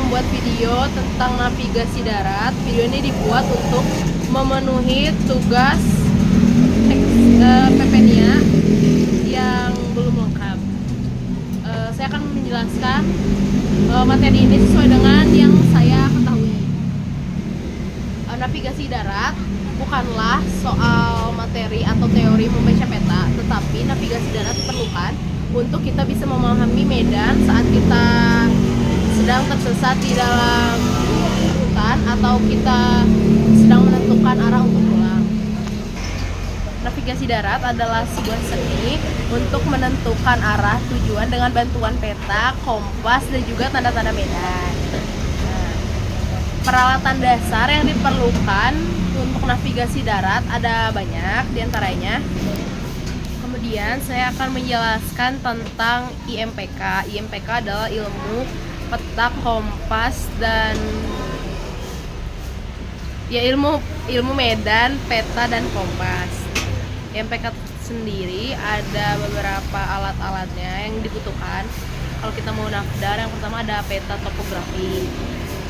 membuat video tentang navigasi darat. Video ini dibuat untuk memenuhi tugas PPNIA yang belum lengkap. Saya akan menjelaskan materi ini sesuai dengan yang saya ketahui. Navigasi darat bukanlah soal materi atau teori membaca peta, tetapi navigasi darat diperlukan untuk kita bisa memahami medan saat kita sedang tersesat di dalam hutan atau kita sedang menentukan arah untuk pulang. Navigasi darat adalah sebuah seni untuk menentukan arah tujuan dengan bantuan peta, kompas, dan juga tanda-tanda medan. Peralatan dasar yang diperlukan untuk navigasi darat ada banyak diantaranya. Kemudian saya akan menjelaskan tentang IMPK. IMPK adalah ilmu peta, kompas, dan ilmu medan, peta, dan kompas. IMPK sendiri ada beberapa alat-alatnya yang dibutuhkan kalau kita mau navdar. Yang pertama ada peta topografi.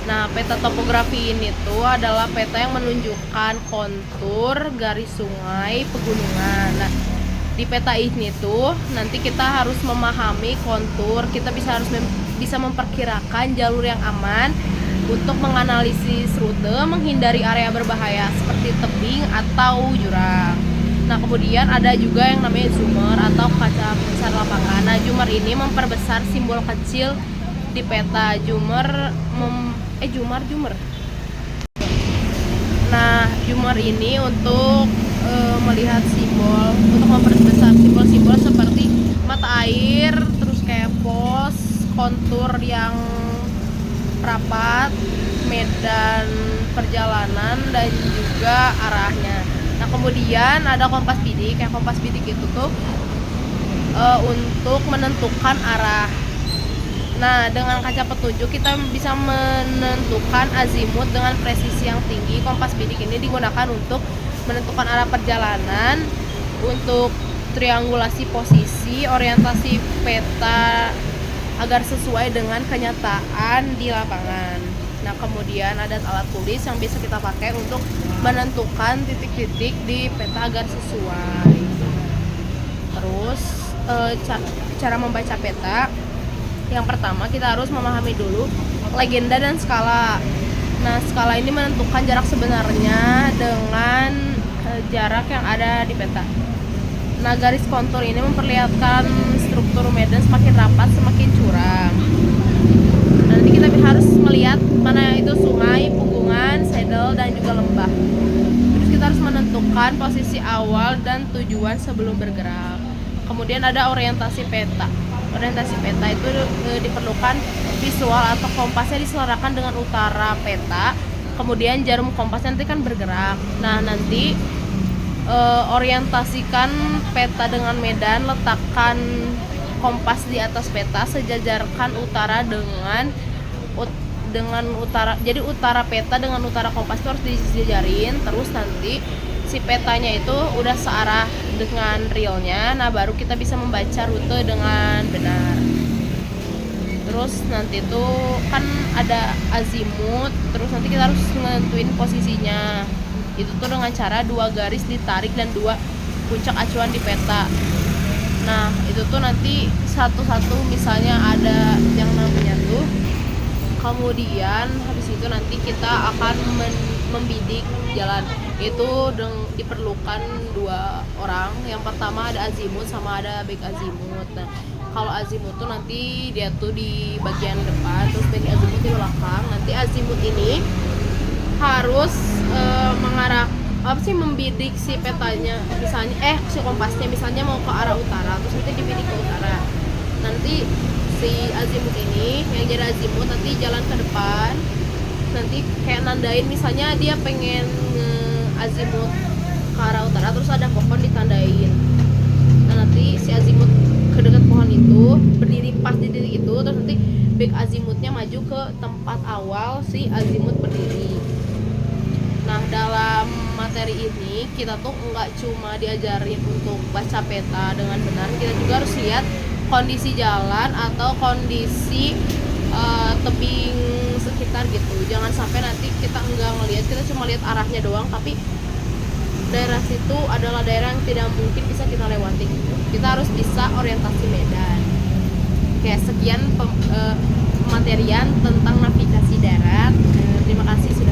Nah, peta topografi ini tuh adalah peta yang menunjukkan kontur, garis sungai, pegunungan. Nah, di peta ini tuh nanti kita harus memahami kontur, kita bisa memperkirakan jalur yang aman untuk menganalisis rute, menghindari area berbahaya seperti tebing atau jurang. Nah, kemudian ada juga yang namanya zoomer atau kaca besar lapangan. Nah, zoomer ini memperbesar simbol kecil di peta. Nah, zoomer ini untuk melihat simbol, untuk memperbesar simbol-simbol seperti mata air, terus kayak pos, kontur yang rapat, medan perjalanan, dan juga arahnya. Nah, kemudian ada kompas bidik. Kayak kompas bidik itu tuh untuk menentukan arah. Nah, dengan kaca petunjuk kita bisa menentukan azimut dengan presisi yang tinggi. Kompas bidik ini digunakan untuk menentukan arah perjalanan, untuk triangulasi posisi, orientasi peta agar sesuai dengan kenyataan di lapangan. Nah, kemudian ada alat tulis yang bisa kita pakai untuk menentukan titik-titik di peta agar sesuai. Terus cara membaca peta. Yang pertama kita harus memahami dulu legenda dan skala. Nah, skala ini menentukan jarak sebenarnya dengan jarak yang ada di peta. Nah, garis kontur ini memperlihatkan struktur medan semakin rapat semakin curam. Nanti kita harus melihat mana itu sungai, pegunungan, saddle, dan juga lembah. Terus kita harus menentukan posisi awal dan tujuan sebelum bergerak. Kemudian ada orientasi peta. Orientasi peta itu diperlukan visual atau kompasnya diselarakan dengan utara peta. Kemudian jarum kompasnya nanti kan bergerak. Nah, nanti orientasikan peta dengan medan, letakkan kompas di atas peta, sejajarkan utara dengan utara. Jadi utara peta dengan utara kompas itu harus disejajarin. Terus nanti si petanya itu udah searah dengan realnya. Nah, baru kita bisa membaca rute dengan benar. Terus nanti tuh kan ada azimut, terus nanti kita harus nentuin posisinya. Itu tuh dengan cara 2 garis ditarik dan 2 puncak acuan di peta. Nah, itu tuh nanti satu-satu misalnya ada yang namanya tuh. Kemudian habis itu nanti kita akan membidik jalan. Itu diperlukan 2 orang. Yang pertama ada azimut sama ada back azimut. Nah, kalau azimut tuh nanti dia tuh di bagian depan, terus back azimut di belakang. Nanti azimut ini harus membidik si petanya, misalnya si kompasnya misalnya mau ke arah utara, terus nanti dibidik ke utara. Nanti si azimut ini yang jadi azimut nanti jalan ke depan, nanti kayak nandain misalnya dia pengen azimut ke arah utara, terus ada pohon ditandain. Nah, nanti si azimut ke dekat pohon itu berdiri pas di titik itu, terus nanti back azimutnya maju ke tempat awal si azimut berdiri. Nah, dalam materi ini kita tuh nggak cuma diajarin untuk baca peta dengan benar, kita juga harus lihat kondisi jalan atau kondisi tebing sekitar gitu. Jangan sampai nanti kita enggak ngelihat, kita cuma lihat arahnya doang, tapi daerah situ adalah daerah yang tidak mungkin bisa kita lewati gitu. Kita harus bisa orientasi medan. Oke, sekian pematerian tentang navigasi darat. Terima kasih sudah